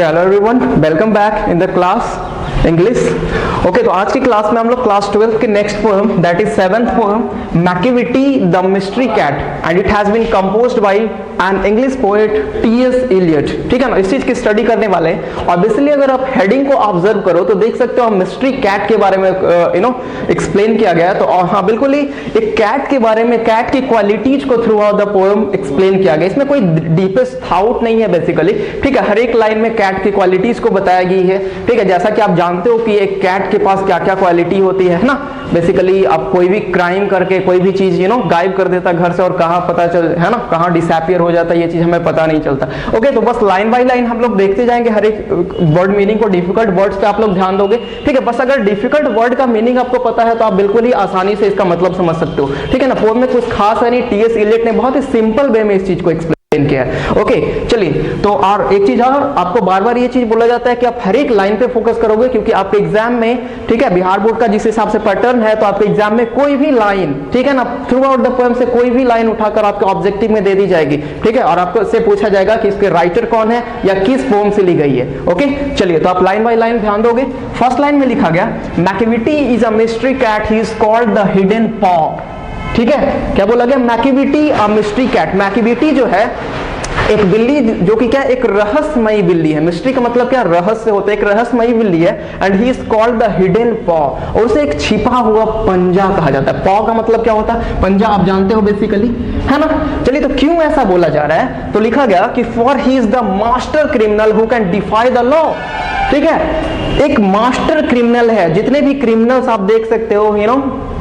Okay hello everyone, welcome back in the class English. Okay, तो आज की class में हम लोग क्लास 12 के next poem that is 7th poem Macavity the mystery cat and it has been composed by an English poet T S. Eliot. ठीक है ना, इस चीज की स्टडी करने वाले हैं। और बेसिकली अगर आप हेडिंग को ऑब्जर्व करो तो देख सकते हो मिस्ट्री कैट के बारे में एक्सप्लेन किया गया है। तो हाँ बिल्कुल ही एक कैट के बारे में, कैट की क्वालिटीज को through out the poem explain किया गया। इसमें कोई डीपेस्ट थॉट नहीं है बेसिकली। ठीक है, हर एक लाइन में कैट की क्वालिटीज को बताया गई है। ठीक है, जैसा कि आप जानते हो कि एक कैट के पास क्या क्या क्वालिटी होती है ना। बेसिकली आप कोई भी क्राइम करके कोई भी चीज गायब कर देता घर से और कहाँ पता चल है ना, कहाँ डिसअपियर हो जाता है, ये चीज हमें पता नहीं चलता। ओके, तो बस लाइन बाय लाइन हम लोग देखते जाएंगे हर एक वर्ड मीनिंग को। डिफिकल्ट वर्ड्स पे आप लोग ध्यान दोगे। ठीक है, बस अगर डिफिकल्ट वर्ड का मीनिंग आपको पता है तो आप बिल्कुल ही आसानी से इसका मतलब समझ सकते हो। ठीक है ना, पोएम में कुछ खास है नहीं, टी.एस. इलियट ने बहुत ही सिंपल वे में इस चीज को एक्सप्लेन किया है। ओके चलिए, तो और एक चीज और आपको बार बार ये चीज बोला जाता है कि आप हर एक लाइन पे फोकस करोगे, क्योंकि आपके एग्जाम में, ठीक है, बिहार बोर्ड का जिस हिसाब से पैटर्न है, तो आपके एग्जाम में कोई भी लाइन, ठीक है ना, थ्रू आउट द पोएम से कोई भी लाइन उठाकर आपके ऑब्जेक्टिव में दे दी जाएगी। ठीक है, और आपको इससे पूछा जाएगा कि इसके राइटर कौन है या किस पोएम से ली गई है। ओके चलिए, तो आप लाइन बाय लाइन ध्यान दोगे। फर्स्ट लाइन में लिखा गया, Macavity is a mystery cat, he is called the hidden paw. ठीक है, क्या बोला गया, मैकिविटी अ मिस्ट्री कैट। मैकिविटी जो है एक बिल्ली जो कि क्या, एक रहस्यमयी बिल्ली है। मिस्ट्री का मतलब क्या, रहस्य होता है, एक रहस्यमयी बिल्ली है। And he is called the hidden पॉ, और उसे एक छिपा हुआ पंजा कहा जाता है। पॉ का मतलब क्या होता है, पंजा, आप जानते हो बेसिकली, है ना। चलिए, तो क्यों ऐसा बोला जा रहा है, तो लिखा गया कि for he is the master criminal who can defy the law. ठीक है, एक मास्टर क्रिमिनल है। जितने भी क्रिमिनल्स आप देख सकते हो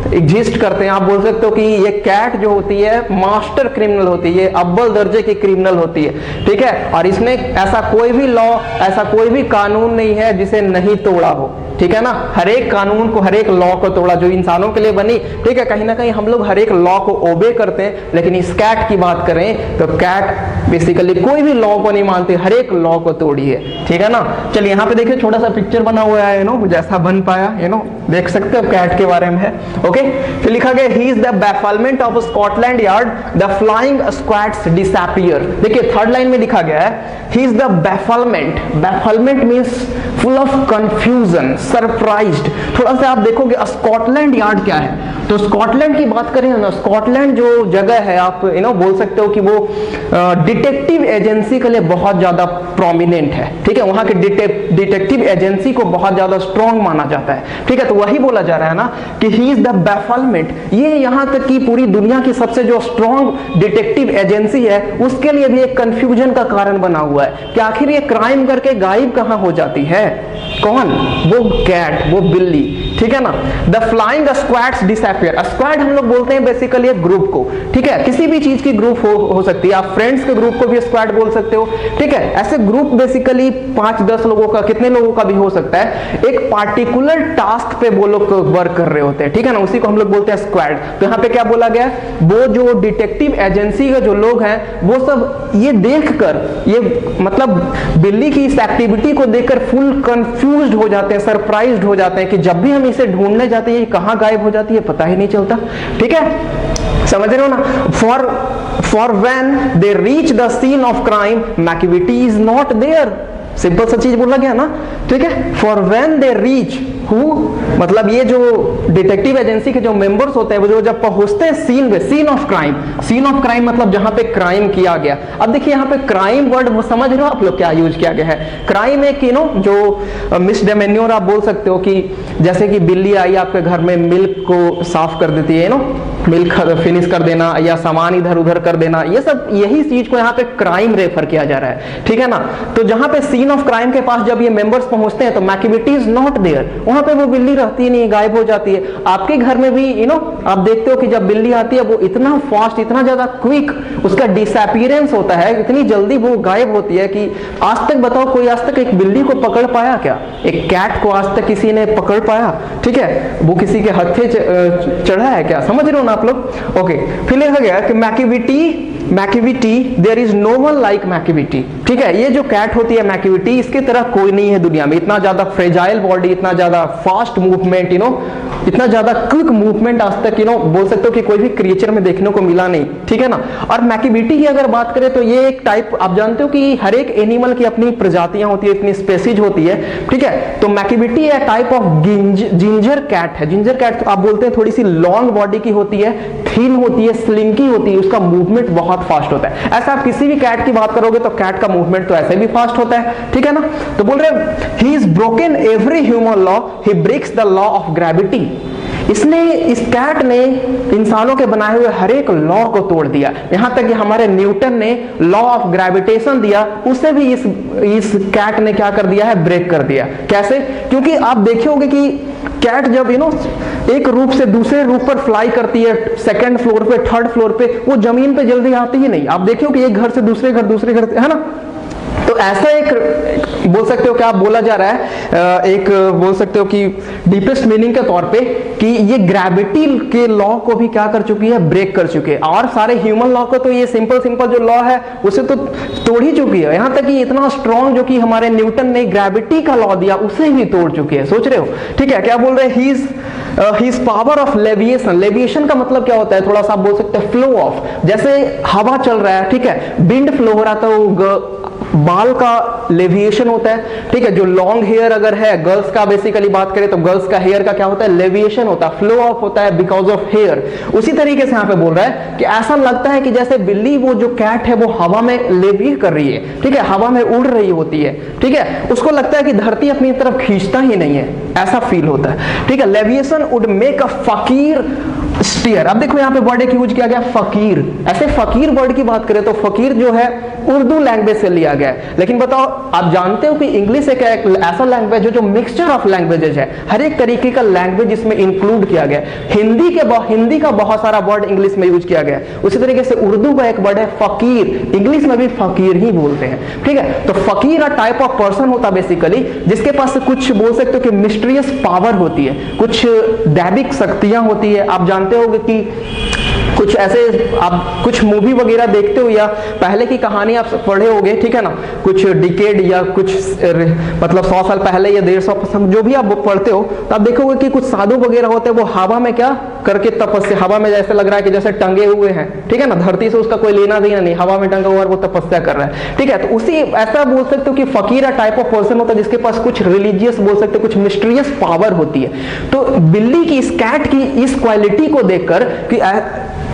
एग्जिस्ट करते हैं, आप बोल सकते हो कि ये कैट जो होती है मास्टर क्रिमिनल होती है, अव्वल दर्जे की क्रिमिनल होती है। ठीक है, और इसने ऐसा कोई भी लॉ, ऐसा कोई भी कानून नहीं है जिसे नहीं तोड़ा हो। ठीक है ना, हर एक कानून को, हर एक लॉ को तोड़ा जो इंसानों के लिए बनी। ठीक है, कहीं ना कहीं हम लोग हर एक लॉ को ओबे करते हैं, लेकिन इस कैट की बात करें तो कैट बेसिकली कोई भी लॉ को नहीं मानती, हर एक लॉ को तोड़ी है। ठीक है ना, चलिए यहाँ पे देखिए छोटा सा पिक्चर बना हुआ है, जैसा बन पाया, देख सकते हो कैट के बारे में है। ओके, फिर लिखा गया, he is the bafflement of Scotland Yard, the flying squads disappear. देखिए थर्ड लाइन में लिखा गया है, he is the bafflement. Bafflement means full of confusion, surprised. थोड़ा सा आप देखोगे स्कॉटलैंड यार्ड क्या है, तो स्कॉटलैंड की बात करें ना, स्कॉटलैंड जो जगह है, आप बोल सकते हो कि वो डिटेक्टिव एजेंसी के लिए बहुत ज्यादा प्रोमिनेंट है। ठीक है, वहां के डिटेक्टिव एजेंसी को बहुत ज्यादा स्ट्रॉन्ग माना जाता है। ठीक है, तो वही बोला जा रहा है ना कि ही इज द बैफलमेंट। ये यहां तक कि पूरी दुनिया की सबसे जो स्ट्रॉन्ग डिटेक्टिव एजेंसी है, उसके लिए भी एक कंफ्यूजन का कारण बना हुआ है कि आखिर ये क्राइम करके गायब कहां हो जाती है, कौन, वो कैट, वो बिल्ली। ठीक है ना, the flying squads disappear. Squad हम लोग बोलते हैं बेसिकली एक ग्रुप को। ठीक है, किसी भी चीज की ग्रुप हो सकती है, आप फ्रेंड्स के ग्रुप को भी स्क्वाड बोल सकते हो। ठीक है, ऐसे ग्रुप बेसिकली 5-10 लोगों का, कितने लोगों का भी हो सकता है। एक पार्टिकुलर टास्क पे वो लोग वर्क कर रहे होते हैं। ठीक है ना, उसी को हम लोग बोलते हैं स्क्वाड। तो यहाँ पे क्या बोला गया, वो जो डिटेक्टिव एजेंसी के जो लोग हैं, वो सब ये देखकर, ये मतलब बिल्ली की इस एक्टिविटी को देखकर फुल कंफ्यूज्ड हो जाते हैं, सरप्राइज्ड हो जाते हैं कि जब भी हम इसे ढूंढने जाते हैं कहां गायब हो जाती है पता ही नहीं चलता। ठीक है, समझ रहे हो ना। For when they reach the scene of crime Macavity is not there. Simple सा चीज बोला गया ना। ठीक है, फॉर व्हेन दे रीच, हु मतलब ये जो डिटेक्टिव एजेंसी के जो मेंबर्स होते हैं, वो जो जब पहुंचते हैं सीन पे, scene of crime. Scene of crime मतलब जहां पे क्राइम किया गया। अब देखिए यहाँ पे क्राइम वर्ड वो समझ रहे हो आप लोग क्या यूज किया गया है। क्राइम एक जो मिसडेमेन्योर आप बोल सकते हो कि जैसे कि बिल्ली आई आपके घर में, मिल्क को साफ कर देती है, मिल्क फिनिश कर देना या सामान इधर उधर कर देना, ये सब, यही चीज को यहाँ पे क्राइम रेफर किया जा रहा है। ठीक है ना, तो जहां पे सीन ऑफ क्राइम के पास जब ये मेंबर्स पहुंचते हैं तो मैकिविटी इज नॉट देयर, वहां पे वो बिल्ली रहती नहीं, गायब हो जाती है। आपके घर में भी आप देखते हो कि जब बिल्ली आती है वो इतना फास्ट, इतना ज्यादा क्विक उसका डिसअपीयरेंस होता है, इतनी जल्दी वो गायब होती है कि आज तक बताओ कोई आज तक एक बिल्ली को पकड़ पाया क्या, एक कैट को आज तक किसी ने पकड़ पाया। ठीक है, वो किसी के हत्थे चढ़ा है क्या, समझ रहे हो ना आप लोग। ओके, फिर लिखा गया कि Macavity there is no one like Macavity. ठीक है, ये जो कैट होती है मैक्यूटी, इसकी तरह कोई नहीं है दुनिया में, इतना ज्यादा फ्रेजाइल बॉडी, इतना ज्यादा फास्ट मूवमेंट, इतना ज्यादा क्विक मूवमेंट आज तक बोल सकते हो कि कोई भी क्रिएचर में देखने को मिला नहीं, ठीक है ना। और मैक्यूटी की अगर बात करें तो ये एक टाइप, आप जानते हो कि हर एक एनिमल की अपनी प्रजातियां होती है, इतनी स्पेसीज होती है, ठीक है। तो मैक्यूटी है टाइप ऑफ जिंजर कैट है। जिंजर कैट आप बोलते हैं थोड़ी सी लॉन्ग बॉडी की होती है, थिन होती है, स्लिंकी होती है, उसका मूवमेंट बहुत फास्ट होता है। ऐसा आप किसी भी कैट की बात करोगे तो कैट का मूवमेंट तो ऐसे भी फास्ट होता है, ठीक है ना। तो बोल रहे he is broken every human law, he breaks the law of gravity. इसने, इस कैट ने इंसानों के बनाए हुए हर एक लॉ को तोड़ दिया, यहां तक कि हमारे न्यूटन ने लॉ ऑफ ग्रेविटेशन दिया, उसे भी इस कैट ने क्या कर दिया है, ब्रेक कर दिया। कैसे? क्योंकि आप देखे होंगे कि कैट जब एक रूप से दूसरे रूप पर फ्लाई करती है, सेकंड फ्लोर पे, थर्ड फ्लोर पे, वो जमीन पे जल्दी आती ही नहीं। आप देखिए कि एक घर से दूसरे घर, है ना। तो ऐसा एक बोल सकते हो कि आप बोला जा रहा है, एक बोल सकते हो कि डीपेस्ट मीनिंग के तौर पे कि ये ग्रेविटी के लॉ को भी क्या कर चुकी है, ब्रेक कर चुकी है। और सारे ह्यूमन लॉ को तो ये सिंपल जो लॉ है उसे तो तोड़ ही चुकी है। यहां तक कि इतना स्ट्रॉन्ग जो कि हमारे न्यूटन ने ग्रेविटी का लॉ दिया उसे भी तोड़ चुकी है। सोच रहे हो, ठीक है। क्या बोल रहे हैं, ही इज पावर ऑफ लेविएशन। लेविएशन का मतलब क्या होता है, थोड़ा सा आप बोल सकते हैं फ्लो ऑफ, जैसे हवा चल रहा है, ठीक है, विंड फ्लो हो रहा था, वो बाल का लेविएशन होता है, ठीक है। जो लॉन्ग हेयर अगर है, गर्ल्स का बेसिकली बात करें तो गर्ल्स का हेयर का क्या होता है, लेविएशन होता है, फ्लो ऑफ होता है बिकॉज ऑफ हेयर। उसी तरीके से यहां पे बोल रहा है कि ऐसा लगता है कि जैसे बिल्ली, वो जो कैट है वो हवा में लेविए कर रही है, ठीक है, हवा में उड़ रही होती है, ठीक है। उसको लगता है कि धरती अपनी तरफ खींचता ही नहीं है, ऐसा फील होता है, ठीक है। लेविएशन वुड मेक अ फकीर स्टीयर। अब देखो यहाँ पे वर्ड एक यूज किया गया फकीर। ऐसे फकीर वर्ड की बात करें तो फकीर जो है उर्दू लैंग्वेज से लिया गया है। लेकिन बताओ, आप जानते हो कि इंग्लिश एक ऐसा लैंग्वेज है जो मिक्सचर ऑफ लैंग्वेजेज है, हर एक तरीके का लैंग्वेज इसमें इंक्लूड किया गया है। हिंदी का बहुत सारा वर्ड इंग्लिश में यूज किया गया है। उसी तरीके से उर्दू का एक वर्ड है फकीर, इंग्लिश में भी फकीर ही बोलते हैं, ठीक है। तो फकीर टाइप ऑफ पर्सन होता बेसिकली जिसके पास कुछ बोल सकते हो कि मिस्टीरियस पावर होती है, कुछ दैविक शक्तियां होती है। आप जानते होगे कि कुछ ऐसे आप कुछ मूवी वगैरह देखते हो या पहले की कहानी आप पढ़े होगे, ठीक है ना, कुछ डिकेड या कुछ मतलब 100 साल पहले या 150, जो भी आप पढ़ते हो तो आप देखोगे कि कुछ साधु वगैरह होते हैं, वो हवा में क्या करके तपस्या, हवा में जैसे लग रहा है कि जैसे टंगे हुए हैं, ठीक है ना, धरती से उसका कोई लेना देना नहीं, हवा में टंगा हुआ वो तपस्या कर रहा है, ठीक है। तो उसी ऐसा बोल सकते हो कि फकीर टाइप ऑफ पर्सन होता है जिसके पास कुछ रिलीजियस बोल सकते हो, कुछ मिस्टीरियस पावर होती है। तो बिल्ली की, इस कैट की इस क्वालिटी को देखकर कि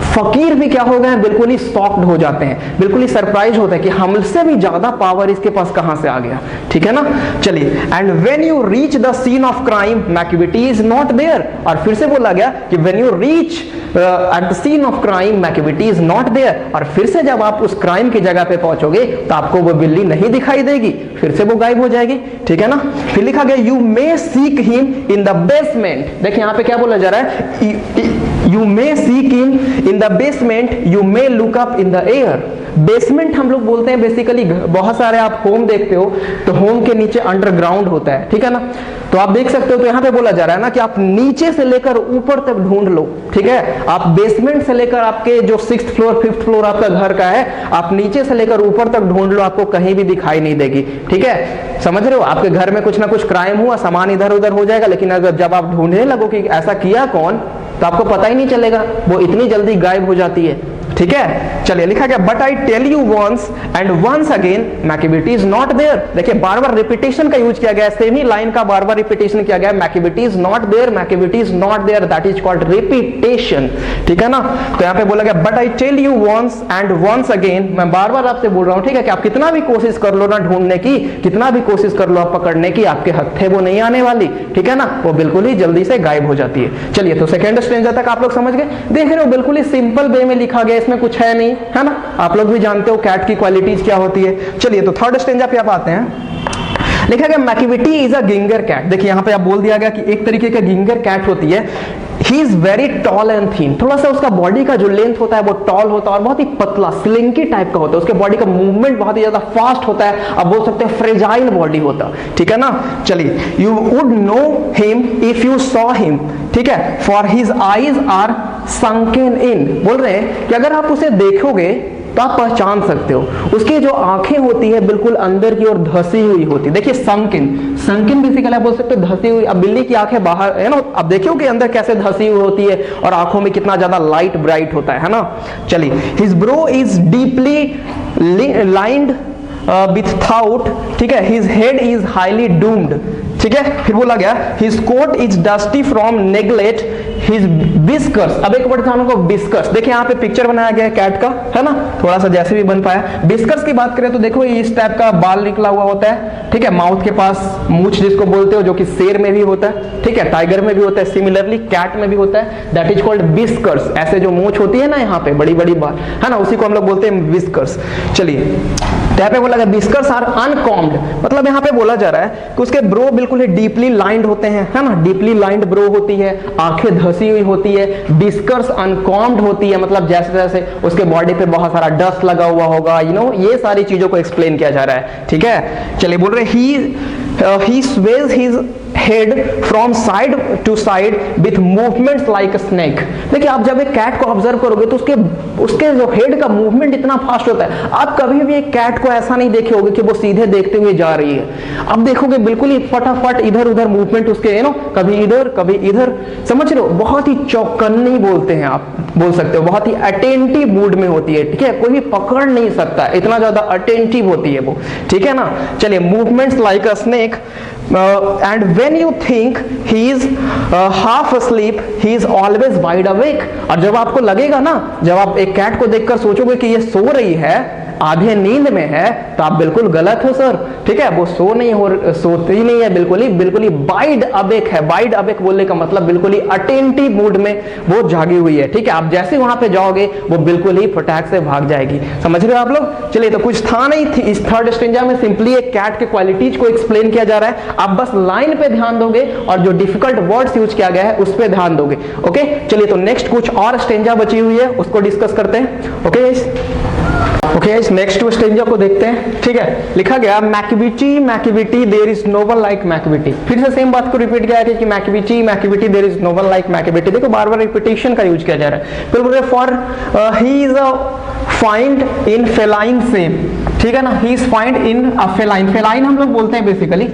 फकीर भी क्या हो गए हैं, बिल्कुल ही शॉक्ड हो जाते हैं, बिल्कुल ही सरप्राइज होते हैं कि हमसे भी ज्यादा पावर इसके पास कहां से आ गया, ठीक है ना। चलिए, and when you reach the scene of crime Macavity is not there. और फिर से बोला गया कि when you reach at the scene of crime Macavity is not there. और फिर से जब आप उस क्राइम की जगह पे पहुंचोगे तो आपको वो बिल्ली नहीं दिखाई देगी, फिर से वो गायब हो जाएगी, ठीक है ना। फिर लिखा गया you may seek him in the basement. देखिए यहां पे क्या बोला जा रहा है, you may seek him in the basement, you may look up in the air. Basement हम लोग बोलते हैं बेसिकली, बहुत सारे आप होम देखते हो तो होम के नीचे अंडरग्राउंड होता है, ठीक है ना। तो आप देख सकते हो, तो यहां पे बोला जा रहा है ना कि आप नीचे से लेकर ऊपर तक ढूंढ लो, ठीक है। आप बेसमेंट से लेकर आपके जो 6th फ्लोर 5th फ्लोर आपका घर का है, आप नीचे से लेकर ऊपर तक ढूंढ लो, आपको कहीं भी दिखाई नहीं देगी, ठीक है। समझ रहे हो, आपके घर में कुछ ना कुछ क्राइम हुआ, सामान इधर उधर हो जाएगा, लेकिन अगर जब आप ढूंढने लगो कि ऐसा किया कौन, तो आपको पता ही नहीं चलेगा, वो इतनी जल्दी गायब हो जाती है, ठीक है। चलिए, लिखा गया but I tell you once and once again Macavity is not there. देखिए बार बार रिपीटेशन का यूज किया गया, सेम ही लाइन का बार बार रिपीटेशन किया गया, मैक्यूटी is not there, मैक्यूटी is not there, that is called repetition, ठीक है ना। तो यहाँ पे बोला गया but I tell you once and once again, मैं बार बार आपसे बोल रहा हूँ, ठीक है, कि आप कितना भी कोशिश कर लो ना ढूंढने की, कितना भी कोशिश कर लो आप पकड़ने की, आपके हत्थे वो नहीं आने वाली, ठीक है ना, वो बिल्कुल ही जल्दी से गायब हो जाती है। चलिए, तो सेकेंड स्ट्रेंजर तक आप लोग समझ गए, देख रहे हो बिल्कुल ही सिंपल वे में लिखा गया, इसमें कुछ है नहीं, है ना। आप लोग भी जानते हो कैट की क्वालिटीज क्या होती है। चलिए, तो थर्ड स्टेंजा पे आप आते हैं। लिखा गया मैक्यूटी इज अ गिंगर कैट। देखिए यहां पे आप बोल दिया गया कि एक तरीके का गिंगर कैट होती है। He is very tall and thin, थोड़ा सा उसका बॉडी का जो लेंथ होता है वो टॉल होता है और बहुत ही पतला स्लिंकी टाइप का होता है, उसके बॉडी का मूवमेंट बहुत ही ज्यादा फास्ट होता है, आप बोल सकते हैं फ्रेजाइल बॉडी होता, ठीक है ना। चलिए, you would know him if you saw him, ठीक है, for his eyes are sunken इन। बोल रहे हैं कि अगर आप उसे देखोगे तो आप पहचान सकते हो। उसकी जो आंखें होती है बिल्कुल अंदर की ओर धसी हुई होती है। देखिए संकिन बेसिकली आप बोल सकते हो धसी हुई। अब बिल्ली की आंखें बाहर है ना, अब देखियो कि अंदर कैसे धसी हुई होती है और आंखों में कितना ज्यादा लाइट ब्राइट होता है ना। चलिए, his bro is deeply lined with thought, ठीक है, his head is highly doomed, ठीक है। फिर बोला गया his coat is dusty from neglect, his बिस्कर्स। अब एक वर्ड था हमको बिस्कर्स। देखिए यहाँ पे पिक्चर बनाया गया है कैट का, है ना, थोड़ा सा जैसे भी बन पाया। बिस्कर्स की बात करें तो देखो इस टाइप का बाल निकला हुआ होता है, ठीक है, माउथ के पास मूंछ जिसको बोलते हो, जो कि शेर में भी होता है, ठीक है, टाइगर में भी होता है, सिमिलरली कैट में भी होता है, दैट इज कॉल्ड बिस्कर्स। ऐसे जो मूंछ होती है ना यहाँ पे बड़ी बड़ी बाल, है ना, उसी को हम लोग बोलते हैं बिस्कर्स। चलिए, यहाँ पे बोला गया बिस्कर्स आर अनकॉम्ड, मतलब यहाँ पे बोला जा रहा है कि उसके ब्रो बिल्कुल ही डीपली लाइंड होते हैं, है ना, डीपली लाइंड ब्रो होती है, आंखें धसी हुई होती है, बिस्कर्स अनकॉम्ड होती है, मतलब जैसे जैसे उसके बॉडी पे बहुत सारा डस्ट लगा हुआ होगा, यू नो, ये सारी चीजों को एक्सप्लेन किया जा रहा है, ठीक है। चलिए, बोल रहे he sways his head from side to side with movements like a snake। देखिए, आप जब एक कैट को ऑब्जर्व करोगे तो उसके जो हेड का मूवमेंट इतना फास्ट होता है। आप कभी भी एक कैट को ऐसा नहीं देखे होगे कि वो सीधे देखते हुए जा रही है। आप देखोगे बिल्कुल ही फटाफट इधर उधर मूवमेंट उसके, यू नो, कभी इधर कभी इधर, समझ रहे हो, बहुत ही चौकन्नी बोलते हैं, आप बोल सकते हो, बहुत ही अटेंटिव मूड में होती है, ठीक है, कोई भी पकड़ नहीं सकता, इतना ज्यादा अटेंटिव होती है वो, ठीक है ना। चलिए, movements like a snake, and when you think he is half asleep, he is always wide awake। और जब आपको लगेगा ना, जब आप एक कैट को देखकर सोचोगे कि ये सो रही है, आधे नींद में है, तो आप बिल्कुल गलत हो सर, ठीक है, वो सोती नहीं है, बिल्कुल ही वाइड अवेक है। वाइड अवेक बोलने का मतलब बिल्कुल ही अटेंटिव मूड में वो जागी हुई है, ठीक है। आप जैसे वहां पे जाओगे वो बिल्कुल ही फटाक से भाग जाएगी, समझ रहे हो आप लोग। चलिए, तो कुछ था नहीं थी इस थर्ड स्टेंजा में, सिंपली एक कैट के क्वालिटीज को एक्सप्लेन किया जा रहा है। आप बस लाइन पे ध्यान दोगे और जो डिफिकल्ट वर्ड्स यूज किया गया है उस पे ध्यान दोगे, ओके। चलिए, तो नेक्स्ट कुछ और स्टेंजा बची हुई है, उसको डिस्कस करते हैं, ओके। इस नेक्स्ट स्टेंजा को देखते हैं, ठीक है। लिखा गया McVitie there is no one like McVitie. फिर से सेम बात को रिपीट किया है कि McVitie there is no one like McVitie. देखो, बार बार रिपीटेशन का यूज किया जा रहा है। फिर बोल रहे for he is find in feline same, ठीक है ना, he is find in a feline. Feline हम लोग बोलते हैं बेसिकली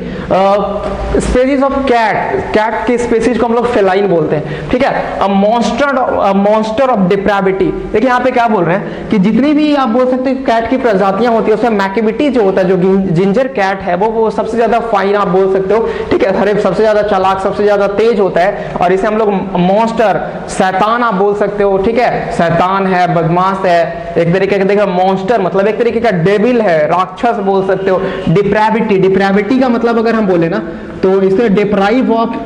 स्पेसीज ऑफ कैट के स्पेसीज को हम लोग फेलाइन बोलते हैं, ठीक है। अ मॉन्स्टर ऑफ डिप्राविटी। देखिए यहाँ पे क्या बोल रहे हैं कि जितनी भी आप बोल सकते हैं कैट की प्रजातियां होती है, उसमें मैक्विटी जो होता है, जो जिंजर कैट है, वो सबसे ज्यादा फाइन आप बोल सकते हो, ठीक है, हरे सबसे ज्यादा चालाक, सबसे ज्यादा तेज होता है, और इसे हम लोग मॉन्स्टर, शैतान आप बोल सकते हो, ठीक है, शैतान है, बदमाश है, एक तरीके का देखो मॉन्स्टर मतलब एक तरीके का डेविल है, राक्षस बोल सकते हो। डिप्राविटी का मतलब अगर हम बोले ना तो इसे डिप्राइव ऑफ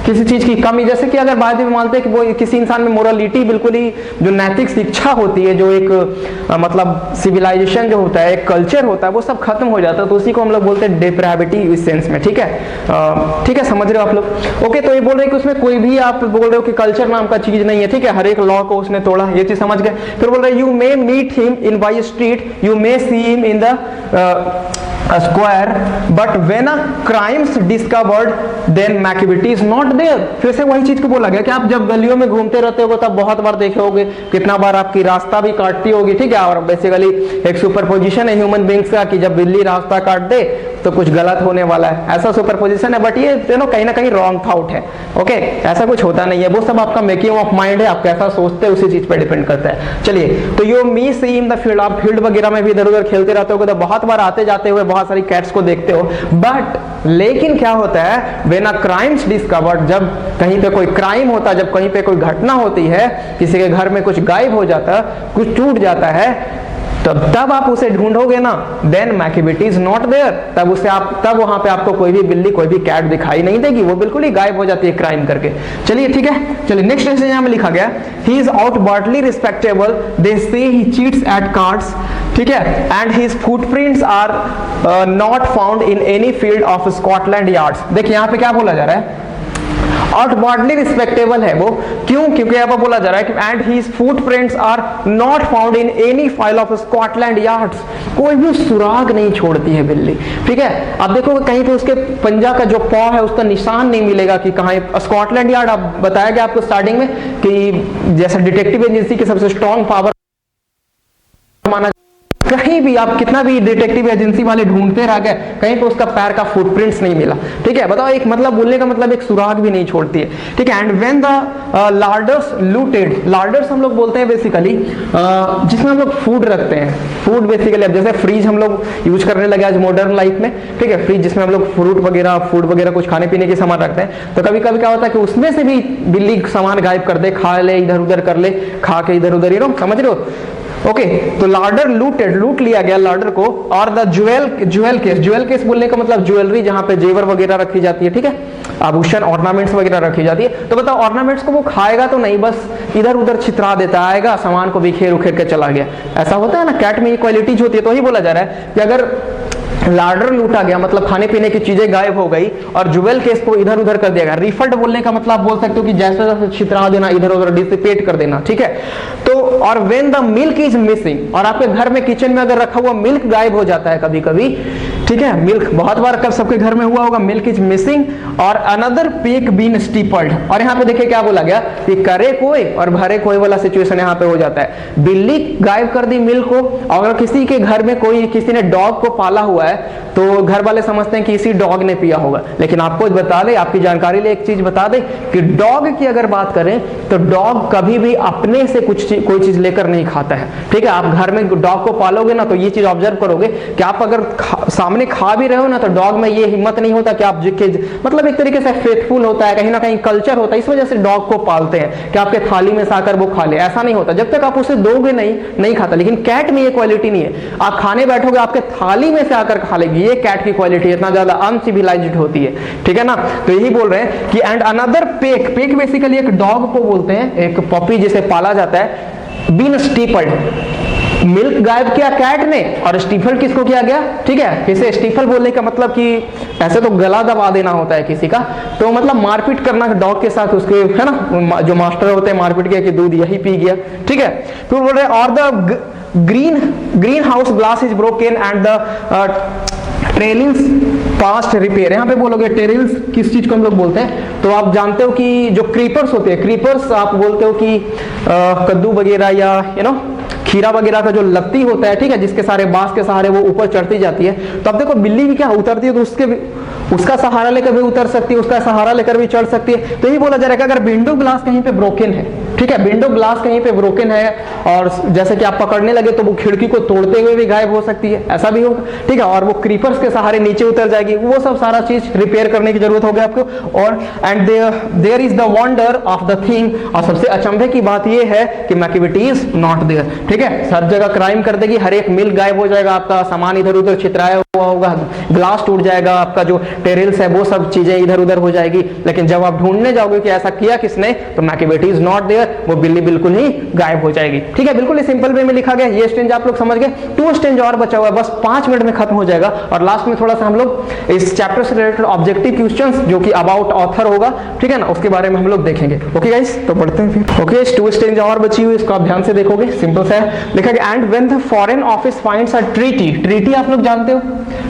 किसी चीज की कमी, जैसे कि अगर बाद में मानते हैं कि वो किसी इंसान में मोरालिटी, बिल्कुल ही जो नैतिक शिक्षा होती है, जो एक मतलब सिविलाइजेशन जो होता है, एक कल्चर होता है, वो सब खत्म हो जाता है, तो उसी को हम लोग बोलते हैं डिप्राविटी इस सेंस में, ठीक है। ठीक है, समझ रहे हो आप लोग, ओके। तो ये बोल रहे हैं कि उसमें कोई भी आप बोल रहे हो कि कल्चर नाम का चीज नहीं है, ठीक है, हर एक लॉ को उसने तोड़ा, ये चीज समझ गए। फिर बोल रहे हैं you may meet him in by street, you may see him in the square, but when a crimes discovered then McVitie is not there. फिर से वही चीज को बोला गया कि आप जब गलियों में घूमते रहते हो तब बहुत बार देखे होगे, कितना बार आपकी रास्ता भी काटती होगी, ठीक है। और बेसिकली एक सुपरपोजिशन है ह्यूमन बींग्स का कि जब बिल्ली रास्ता काट दे तो कुछ गलत होने वाला है, ऐसा सुपरपोजिशन है, बट ये कहीं ना कहीं रॉन्ग थॉट है, ओके। ऐसा कुछ होता नहीं है, वो सब आपका मेकिंग ऑफ माइंड है, आप कैसा सोचते हैं उसी चीज पर डिपेंड करता है। चलिए, तो you me see in the field, आप फील्ड वगैरह में भी इधर उधर खेलते रहते हो तो बहुत बार आते जाते हुए बहुत सारी कैट्स को देखते हो, बट लेकिन क्या होता है, व्हेन अ क्राइम्स डिस्कवर्ड, जब कहीं पे कोई क्राइम होता है, जब कहीं पे कोई घटना होती है, किसी के घर में कुछ गायब हो जाता है, कुछ टूट जाता है, तब आप उसे ढूंढोगे ना, then McVitie is not there, तब वहां पे आपको कोई भी बिल्ली, कोई भी कैट दिखाई नहीं देगी, वो बिल्कुल ही गायब हो जाती है क्राइम करके। चलिए, ठीक है। चलिए, नेक्स्ट स्टेज यहाँ में लिखा गया he is outwardly respectable, they say he cheats at cards, ठीक है, and his footprints are not found in any field of Scotland yards. देखिए यहाँ पे क्या बोला जा रहा है, आउटवर्डली रिस्पेक्टेबल है वो, क्यों? क्योंकि यहाँ पर बोला जा रहा है कि and his footprints are not found in any file of Scotland yards. कोई भी सुराग नहीं छोड़ती है बिल्ली, ठीक है। आप देखोगे कहीं पे उसके पंजा का जो पॉ है उसका निशान नहीं मिलेगा कि कहाँ। स्कॉटलैंड यार्ड आप बताया गया आपको स्टार्टिंग में कि जैसा डिटेक्टिव एजेंसी की सबसे स्ट्रॉन्ग पावर माना कहीं भी आप कितना भी डिटेक्टिव एजेंसी वाले ढूंढते रह गए, कहीं पे उसका पैर का फुटप्रिंट्स नहीं मिला। ठीक है, बताओ, एक मतलब बोलने का मतलब एक सुराग भी नहीं छोड़ती है। ठीक है, एंड व्हेन द लार्डर्स लूटेड, लार्डर्स हम लोग बोलते हैं बेसिकली जिसमें हम लोग फूड रखते हैं। फूड बेसिकली अब जैसे फ्रीज हम लोग यूज करने लगे आज मॉडर्न लाइफ में। ठीक है, फ्रीज जिसमें हम लोग फ्रूट वगैरह, फूड वगैरह कुछ खाने पीने के सामान रखते हैं, तो कभी कभी क्या होता है कि उसमें से भी बिल्ली सामान गायब कर दे, खा ले, इधर उधर कर ले, खा के इधर उधर, समझ रहे हो। ओके, तो लार्डर लूटेड, लूट लिया गया लार्डर को। और द ज्वेल केस बोलने का मतलब ज्वेलरी जहां पे जेवर वगैरह रखी जाती है। ठीक है, आभूषण ऑर्नामेंट्स वगैरह रखी जाती है। तो बताओ, ऑर्नामेंट्स को वो खाएगा तो नहीं, बस इधर उधर छितरा देता, आएगा सामान को बिखेर उखेर के चला गया। ऐसा होता है ना, कैट में ये क्वालिटीज होती है। तो ही बोला जा रहा है कि अगर लार्डर लूटा गया मतलब खाने पीने की चीजें गायब हो गई और ज्वेल केस को इधर उधर कर दिया गया। रिफंड बोलने का मतलब बोल सकते हो कि जैसे जैसे छितरा देना, इधर उधर डिसिपेट कर देना। ठीक है, तो और when the milk is missing, और आपके घर में किचन में अगर रखा हुआ मिल्क गायब हो जाता है कभी कभी। ठीक है, मिल्क बहुत बार कब सबके घर में हुआ होगा, मिल्क इज मिसिंग और अनदर पीक बीन स्टीपल्ड। और यहाँ पे देखिए क्या बोला गया कि करे कोई और भरे कोई वाला सिचुएशन यहाँ पे हो जाता है। बिल्ली गायब कर दी मिल्क को, और किसी के घर में कोई किसी ने डॉग को पाला हुआ है तो घर वाले समझते हैं कि इसी डॉग ने पिया होगा। लेकिन आपको बता दें, आपकी जानकारी लिए एक चीज बता दें कि डॉग की अगर बात करें तो डॉग कभी भी अपने से कोई चीज लेकर नहीं खाता है। ठीक है, आप घर में डॉग को पालोगे ना तो ये चीज ऑब्जर्व करोगे कि आप अगर सामने खा भी रहे हो ना तो डॉग में ये हिम्मत नहीं होता कि आप मतलब एक तरीके से फेथफुल होता है, कहीं ना कहीं कल्चर होता है, इस वजह से डॉग को पालते हैं कि आपके थाली में से आकर वो खा ले। ऐसा नहीं होता, जब तक आप उसे दोगे नहीं खाता। लेकिन कैट में ये क्वालिटी नहीं है, आप खाने बैठोगे आपके थाली में से आकर खा लेगी। ये कैट की क्वालिटी इतना ज्यादा अनसिविलाइज्ड होती है। ठीक है ना, तो यही बोल रहे हैं कि एंड अनदर पेक बेसिकली एक डॉग को बोलते हैं, एक पपी जिसे पाला जाता है, बीन स्टीपल्ड, मिल्क गायब किया कैट ने और स्टीफल किसको किया गया। ठीक है, इसे स्टीफल बोलने का मतलब कि ऐसे तो गला दबा देना होता है किसी का, तो मतलब मारपीट करना डॉग के साथ, उसके है ना जो मास्टर होते हैं, मारपीट किया कि दूध यही पी गया। ठीक है, फिर बोल रहे और the green house glass is broken and the टेरिल्स past repair. यहाँ पे बोलोगे टेरिल्स किस चीज को हम लोग बोलते हैं, तो आप जानते हो कि जो क्रीपर्स होते हैं, क्रीपर्स आप बोलते हो कि कद्दू वगैरह या खीरा वगैरह का जो लत्ती होता है। ठीक है, जिसके सारे बांस के सहारे वो ऊपर चढ़ती जाती है। तो अब देखो बिल्ली भी क्या उतरती है तो उसका सहारा लेकर भी उतर सकती है, उसका सहारा लेकर भी चढ़ सकती है। तो यही बोला जा रहा है कि अगर विंडो ग्लास कहीं पे ब्रोकन है, ठीक है, विंडो ग्लास कहीं पे ब्रोकन है और जैसे कि आप पकड़ने लगे तो वो खिड़की को तोड़ते हुए भी गायब हो सकती है, ऐसा भी होगा। ठीक है, और वो क्रीपर्स के सहारे नीचे उतर जाएगी, वो सब सारा चीज रिपेयर करने की जरूरत होगी आपको। और and there is the wonder of the thing, और सबसे अचंभे की बात ये है कि मैकेविटी इज नॉट देयर। ठीक है, हर जगह क्राइम कर देगी, हर एक मिल गायब हो जाएगा, आपका सामान इधर उधर छितराया हुआ होगा, ग्लास टूट जाएगा, आपका जो टेरिल्स है वो सब चीजें इधर उधर हो जाएगी। लेकिन जब आप ढूंढने जाओगे कि ऐसा किया किसने, तो मैकेविटी इज नॉट देयर, वो बिल्ली बिल्कुल ही गायब हो जाएगी। ठीक है, बिल्कुल सिंपल वे में लिखा गया। ये स्टेंज आप लोग समझ गए, 2 स्टेंज और बचा हुआ है, बस 5 मिनट में खत्म हो जाएगा। और लास्ट में थोड़ा सा हम लोग इस चैप्टर से रिलेटेड ऑब्जेक्टिव क्वेश्चंस जो कि अबाउट ऑथर होगा, ठीक है ना, उसके बारे में हम लोग देखेंगे। ओके गाइस, तो पढ़ते हैं फिर। ओके, 2 स्टेंज और बची हुई, इसको आप ध्यान से देखोगे, सिंपल सा है। लिखा गया and when the foreign office finds a treaty, treaty आप लोग जानते हो,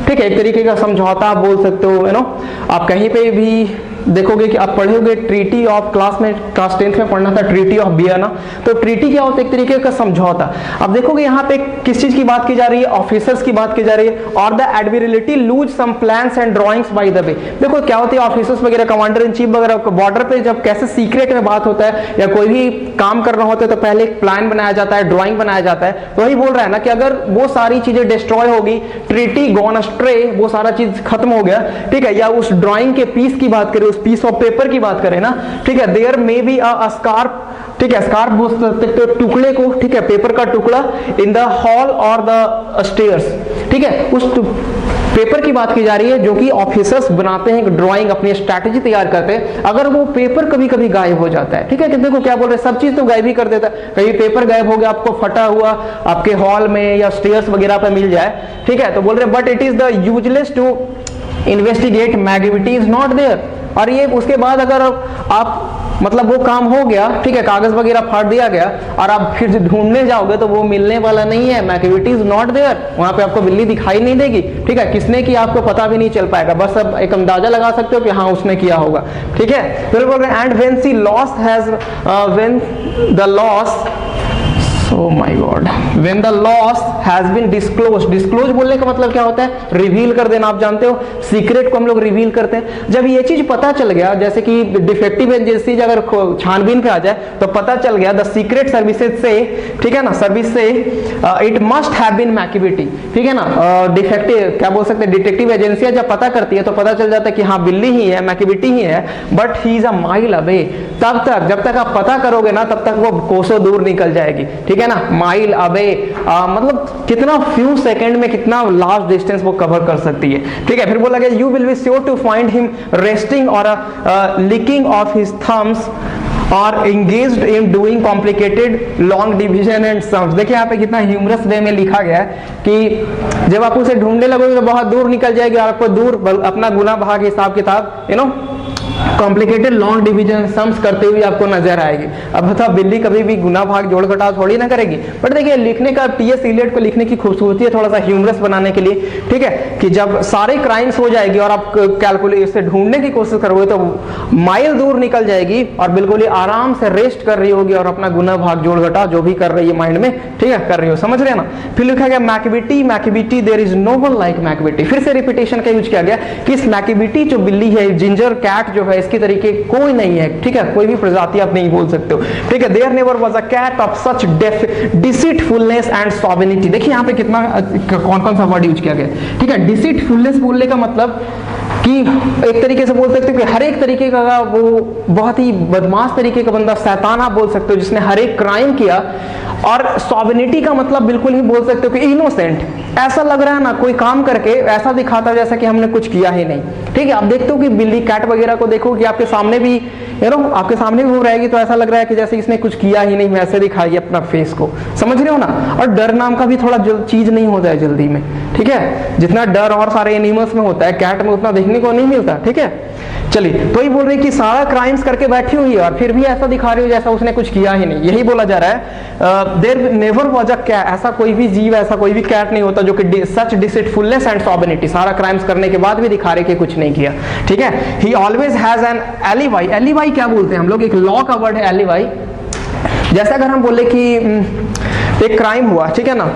ठीक है, एक तरीके का समझौता आप बोल सकते हो, आप कहीं पे भी देखोगे कि आप पढ़े होगे ट्रीटी ऑफ क्लास 10th में पढ़ना था, ट्रीटी ऑफ वियना। तो ट्रीटी क्या होता है, एक तरीके का समझौता। अब देखोगे यहाँ पे किस चीज की बात की जा रही है, ऑफिसर्स की बात की जा रही है। और the Admiralty lose some plans and drawings by the way. देखो क्या होती है, ऑफिसर्स वगैरह, कमांडर इन चीफ वगैरह, बॉर्डर पे जब कैसे सीक्रेट में बात होता है या कोई भी काम करना होता है तो पहले एक प्लान बनाया जाता है, ड्राइंग बनाया जाता है। तो वही बोल रहा है ना कि अगर वो सारी चीजें डिस्ट्रॉय होगी, ट्रीटी गॉन अस्ट्रे, वो सारा चीज खत्म हो गया, ठीक है, या उस ड्राइंग के पीस की बात करें, उस पीस ऑफ पेपर की बात करें ना, ठीक है, there may be a scarf, ठीक है, स्कार्फ बोल सकते हो टुकड़े को, ठीक है, पेपर का टुकड़ा इन द हॉल और द स्टेयर्स। ठीक है, उस पेपर की बात की जा रही है जो कि ऑफिसर्स बनाते हैं, ड्राइंग अपनी स्ट्रैटेजी तैयार करते हैं। अगर वो पेपर कभी कभी गायब हो जाता है, ठीक है, कि देखो क्या बोल रहे हैं, सब चीज तो गायब ही कर देता है, कहीं पेपर गायब हो गया, आपको फटा हुआ आपके हॉल में या स्टेयर्स वगैरह पे मिल जाए, ठीक है, तो बोल रहे हैं but it is the useless to investigate, Macavity is not there. और ये उसके बाद अगर आप मतलब वो काम हो गया, ठीक है, कागज वगैरह फाड़ दिया गया और आप फिर से ढूंढने जाओगे तो वो मिलने वाला नहीं है, मैकेविटी इज नॉट देयर, वहां पे आपको बिल्ली दिखाई नहीं देगी, ठीक है, किसने किया आपको पता भी नहीं चल पाएगा, बस अब एक अंदाजा लगा सकते हो कि हाँ उसने किया होगा। ठीक है, फिर बोल रहे हैं and when she lost has when the loss Oh my God. When the loss has been disclosed, disclose बोलने का मतलब क्या होता है? रिवील कर देना। आप जानते हो सीक्रेट को हम लोग रिवील करते हैं। जब ये चीज पता चल गया, जैसे कि डिफेक्टिव एजेंसी अगर छानबीन पे आ जाए तो पता चल गया द सीक्रेट सर्विसेज से, ठीक है ना, सर्विस से it must have been McVitie, ठीक है ना, डिफेक्टिव क्या बोल सकते हैं, डिटेक्टिव एजेंसियां जब पता करती है तो पता चल जाता है कि हाँ बिल्ली ही है, मैक्विटी ही है, but he is a mile away. तब तक जब तक आप पता करोगे ना तब तक वो कोसों दूर निकल जाएगी, ठीक है ना, माइल अवे, मतलब कितना फ्यू सेकंड में कितना लार्ज डिस्टेंस वो कवर कर सकती है, ठीक है। फिर बोला गया you will be sure to find him resting और licking of his thumbs or engaged in doing complicated long division and sums। देखिए यहाँ पे कितना ह्यूमरस वे में लिखा गया है कि जब आप उसे ढूंढने लगोगे तो बहुत दूर निकल जाएगी और आपको दूर अपना गुना भाग हिसाब किताब कॉम्प्लिकेटेड लॉन्ग डिवीजन सम्स करते हुए आपको नजर आएगी। अब बताओ बिल्ली कभी भी गुना भाग जोड़ घटाव थोड़ी ना करेगी। बट देखिए लिखने का टीएस इलियट को लिखने की खूबसूरती है थोड़ा सा ह्यूमरस बनाने के लिए, ठीक है, कि जब सारे क्राइम्स हो जाएगी और आप कैलकुलेट से ढूंढने की कोशिश करोगे तो माइल दूर निकल जाएगी और बिल्कुल ही आराम से रेस्ट कर रही होगी और अपना गुना भाग जोड़ घटाव जो भी कर रही है माइंड में, ठीक है, कर रही हो, समझ रहे हैं ना। फिर लिखा गया McVitie, McVitie there is no one like McVitie. फिर से रिपीटेशन का यूज किया गया कि इस मैक्विटी जो बिल्ली है, जिंजर कैट जो है, इसकी तरीके कोई नहीं है, ठीक है, कोई भी प्रजाति आप नहीं बोल सकते हो, ठीक है। There never was a cat of such deceitfulness and सॉवेनिटी। देखिए यहाँ पे कितना कौन कौन सा वर्ड यूज किया गया, ठीक है। डिसीटफुलनेस बोलने का मतलब कि एक तरीके से बोल सकते हो कि हर एक तरीके का वो बहुत ही बदमाश तरीके का बंदा, शैतान आप बोल सकते हो, जिसने हर एक क्राइम किया। और सॉवेनिटी का मतलब बिल्कुल ही बोल सकते हो कि इनोसेंट, ऐसा लग रहा है ना कोई काम करके ऐसा दिखाता है जैसा कि हमने कुछ किया ही नहीं, ठीक है। आप देखते हो कि बिल्ली कैट वगैरह को देखो कि आपके सामने भी आपके सामने भी वो रहेगी तो ऐसा लग रहा है कि जैसे इसने कुछ किया ही नहीं, वैसे दिखाएगी अपना फेस को, समझ रहे हो ना। और डर नाम का भी थोड़ा चीज नहीं होता है जल्दी में, ठीक है, जितना डर और सारे एनिमल्स में होता है कैट में उतना देखने को नहीं मिलता, ठीक है। चलिए तो ही बोल रही कि सारा क्राइम्स करके बैठी हुई है और फिर भी ऐसा दिखा रही हो जैसा उसने कुछ किया ही नहीं, यही बोला जा रहा है। There never was a cat, ऐसा कोई भी जीव, ऐसा कोई भी कैट नहीं होता जो कि सच डिसीटफुलनेस एंड सॉवेनिटी, सारा क्राइम्स करने के बाद भी दिखा रहे कि कुछ नहीं किया, ठीक है। ही always has an alibi. Alibi क्या बोलते हैं हम लोग, एक लॉ का वर्ड है एलिबाई। जैसे अगर हम बोले कि एक क्राइम हुआ, ठीक है ना,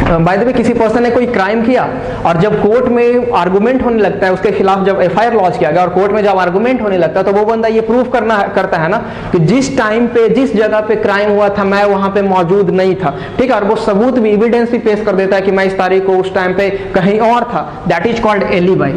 बाय द वे किसी पर्सन ने कोई क्राइम किया और जब कोर्ट में आर्गुमेंट होने लगता है उसके खिलाफ, जब एफआईआर लॉन्च किया गया और कोर्ट में जब आर्गुमेंट होने लगता है तो वो बंदा ये प्रूफ करता है ना कि जिस टाइम पे जिस जगह पे क्राइम हुआ था मैं वहां पे मौजूद नहीं था, ठीक है, और वो सबूत भी, एविडेंस भी पेश कर देता है कि मैं इस तारीख को उस टाइम पे कहीं और था। दैट इज कॉल्ड एलिबाई,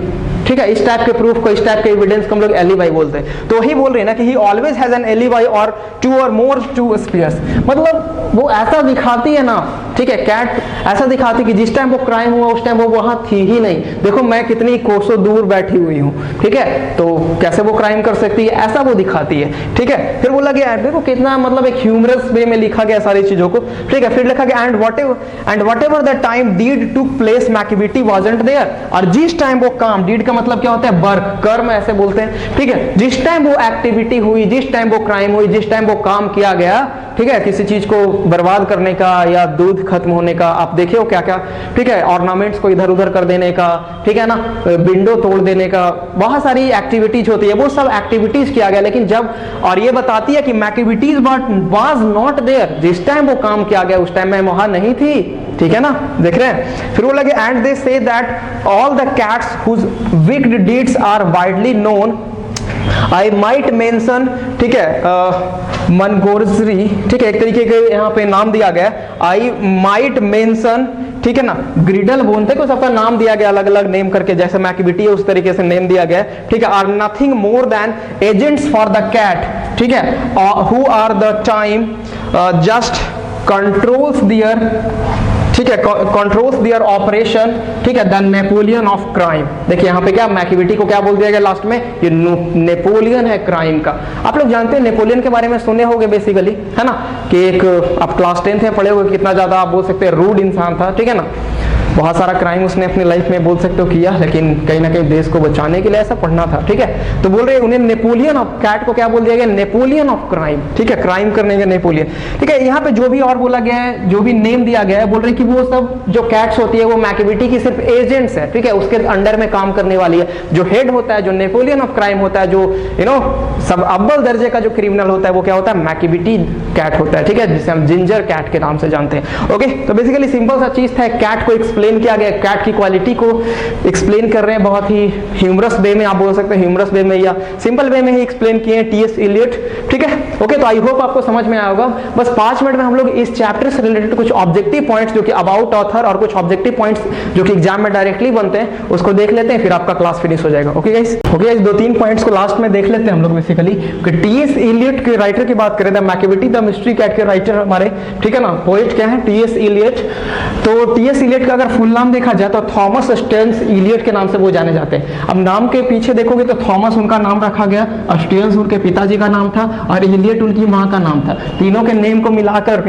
ठीक है। इस टाइप के प्रूफ को, इस टाइप के एविडेंस को हम लोग एलिबाई बोलते हैं। तो ही बोल रहे हैं ना कि ही ऑलवेज हैज एन एलिबाई और टू और मोर टू स्पीयर्स, मतलब वो ऐसा दिखाती है ना, ठीक है, कैट ऐसा दिखाती कि जिस टाइम वो क्राइम हुआ उस टाइम वो वहां थी ही नहीं, देखो मैं कितनी कोसों दूर बैठी हुई हूँ, ठीक है, तो कैसे वो क्राइम कर सकती है, ऐसा वो दिखाती है, ठीक है। फिर बोला गया देखो कितना मतलब एक ह्यूमरस वे में लिखा गया सारी चीजों को, ठीक है। फिर लिखा गया and whatever the time deed took place McVitie wasn't there. और जिस टाइम वो काम, डीड का मतलब क्या होता है, वर्क, कर्म ऐसे बोलते हैं, ठीक है, जिस टाइम वो एक्टिविटी हुई, जिस टाइम वो क्राइम हुई, जिस टाइम वो काम किया गया, ठीक है, किसी चीज को बर्बाद करने का या दूध खत्म होने का, आप देखे हो क्या क्या, ठीक है, ऑर्नामेंट्स को इधर उधर कर देने का, ठीक है ना, विंडो तोड़ देने का, बहुत सारी एक्टिविटीज होती है, वो सब एक्टिविटीज किया गया। लेकिन जब, और ये बताती है कि मैक्विटीज वाज नॉट देयर, जिस टाइम वो काम किया गया उस टाइम मैं वहां नहीं थी, ठीक है ना, देख रहे हैं। फिर वो लगे and they say that all the cats whose wicked deeds are widely known, I might mention, ठीक है, मनगोरजरी, ठीक है, एक तरीके के यहाँ पे नाम दिया गया, आई माइट मेंशन, ठीक है ना, ग्रिडल बोलते हैं, सबका नाम दिया गया अलग अलग नेम करके, जैसे मैक्विटी है उस तरीके से नेम दिया गया, ठीक है। Are nothing more than agents for the cat, ठीक है, who are the time just controls दियर, ठीक है, कंट्रोल्स दियर ऑपरेशन, ठीक है, द नेपोलियन ऑफ क्राइम। देखिए यहाँ पे क्या, मैक्विटी को क्या बोल दिया गया लास्ट में, ये नेपोलियन है क्राइम का। आप लोग जानते हैं नेपोलियन के बारे में सुने होंगे बेसिकली, है ना, कि एक आप क्लास 10th में पढ़े होंगे, कितना ज्यादा आप बोल सकते हैं रूड इंसान था, ठीक है ना। बहुत सारा क्राइम उसने अपनी लाइफ में बोल सकते हो किया, लेकिन कहीं ना कहीं देश को बचाने के लिए ऐसा पढ़ना था, ठीक है। तो बोल रहे उन्हें नेपोलियन ऑफ कैट को क्या बोल दिया गया, नेपोलियन ऑफ क्राइम, ठीक है, क्राइम करने का नेपोलियन, ठीक है। यहाँ पे जो भी और बोला गया है, जो भी नेम दिया गया है, बोल रहे कि वो सब जो कैट्स होती है वो मैकिविटी की सिर्फ एजेंट्स है, ठीक है, उसके अंडर में काम करने वाली है। जो हेड होता है, जो नेपोलियन ऑफ क्राइम होता है, जो सब अव्वल दर्जे का जो क्रिमिनल होता है, वो क्या होता है, मैकिविटी कैट होता है, ठीक है, जिसे हम जिंजर कैट के नाम से जानते हैं। ओके, तो बेसिकली सिंपल सा चीज था, कैट को एक्सप्लेन किया गया, कैट की क्वालिटी को एक्सप्लेन कर रहे हैं बहुत ही ह्यूमरस वे में, आप बोल सकते हैं ह्यूमरस वे में या सिंपल वे में ही एक्सप्लेन किए हैं टीएस इलियट, ठीक है। ओके, तो आई होप आपको समझ में आया होगा। बस 5 मिनट में हम लोग इस चैप्टर से रिलेटेड कुछ ऑब्जेक्टिव पॉइंट्स जो कि अबाउट ऑथर और कुछ ऑब्जेक्टिव पॉइंट्स जो कि एग्जाम में डायरेक्टली बनते हैं उसको देख लेते हैं, फिर आपका क्लास फिनिश हो जाएगा। Okay guys, okay guys, 2-3 points को लास्ट में देख लेते हैं हम लोग बेसिकली। टीएस इलियट के राइटर की बात करें, द मैकिविटी द मिस्ट्री कैट के राइटर हमारे, ठीक है ना, पोएट क्या है, टीएस इलियट। तो टीएस इलियट का अगर फुल नाम देखा जाए तो थॉमस स्टेन्स इलियट के नाम से वो जाने जाते हैं। अब नाम के पीछे देखोगे तो थॉमस उनका नाम रखा गया, स्टेन्स उनके पिताजी का नाम था और इलियट उनकी माँ का नाम था। तीनों के नेम को मिलाकर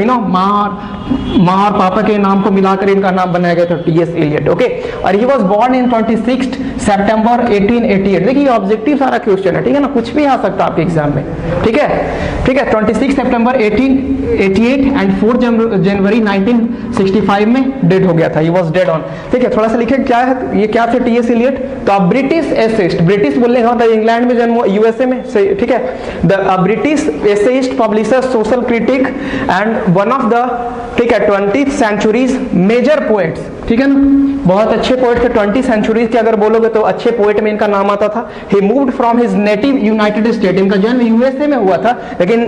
माँ और पापा के नाम को मिलाकर इनका नाम बनाया गया था टीएस इलियट। ओके, और ही वाज बोर्न इन 26 सितंबर 1888। देखिए ऑब्जेक्टिव सारा क्वेश्चन है, ठीक है ना, कुछ भी आ सकता है आपके एग्जाम में, ठीक है, ठीक है। 26 सितंबर 1888 एंड 4 जनवरी 1965 में डेड हो गया था, ही वाज डेड ऑन, ठीक है। थोड़ा सा लिखे क्या है, ये क्या थे टीएस इलियट, तो आप ब्रिटिश एसेइस्ट, ब्रिटिश बोलने का मतलब इंग्लैंड में जन्म, यूएसए में, ठीक है, the British essayist, publisher, social critic and one of the, ठीक है, 20th सेंचुरीज मेजर पोएट्स, ठीक है ना, बहुत अच्छे पोएट थे। 20 सेंचुरीज के अगर बोलोगे तो अच्छे पोएट में इनका नाम आता था। ही moved from his native United state, इनका जन्म यूएसए में हुआ था, लेकिन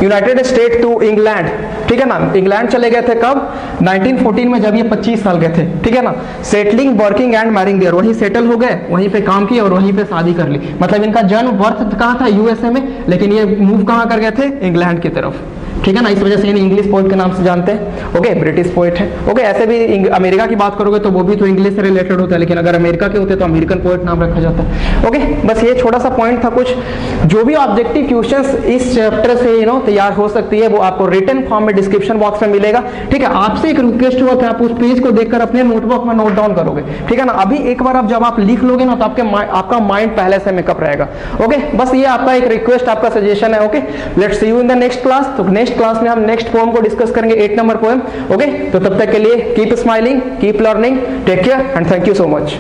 यूनाइटेड स्टेट टू इंग्लैंड, ठीक है ना, इंग्लैंड चले गए थे कब, 1914 में, जब ये 25 साल के थे, ठीक है ना। Settling, working and marrying there, वहीं सेटल हो गए, वहीं पे काम किए और वहीं पे शादी कर ली। मतलब इनका जन्म बर्थ कहाँ था, यूएसए में, लेकिन ये मूव कहाँ कर गए थे, इंग्लैंड की तरफ, ठीक है ना। इस वजह से इन्हें इंग्लिश पोएट के नाम से जानते हैं। ओके, ब्रिटिश पोएट है। ओके, ऐसे भी अमेरिका की बात करोगे तो वो भी तो इंग्लिश से रिलेटेड होता है, लेकिन अगर अमेरिका के होते तो अमेरिकन पोएट नाम रखा जाता है। ओके, बस ये छोटा सा पॉइंट था। कुछ जो भी ऑब्जेक्टिव क्वेश्चंस इस चैप्टर से तैयार हो सकती है वो आपको रिटन फॉर्म में डिस्क्रिप्शन बॉक्स में मिलेगा, ठीक है। आपसे एक रिक्वेस्ट हुआ कि आप उस पेज को देखकर अपने नोटबुक में नोट डाउन करोगे, ठीक है ना। अभी एक बार जब आप लिख लोगे ना तो आपका माइंड पहले से मेकअप रहेगा। ओके, बस ये आपका एक रिक्वेस्ट, आपका सजेशन है। Okay, let's see you in the next class. तो नेक्स्ट क्लास में हम नेक्स्ट पोएम को डिस्कस करेंगे, 8 नंबर पोएम। ओके, तो तब तक के लिए keep smiling, keep learning, take care and thank you so much.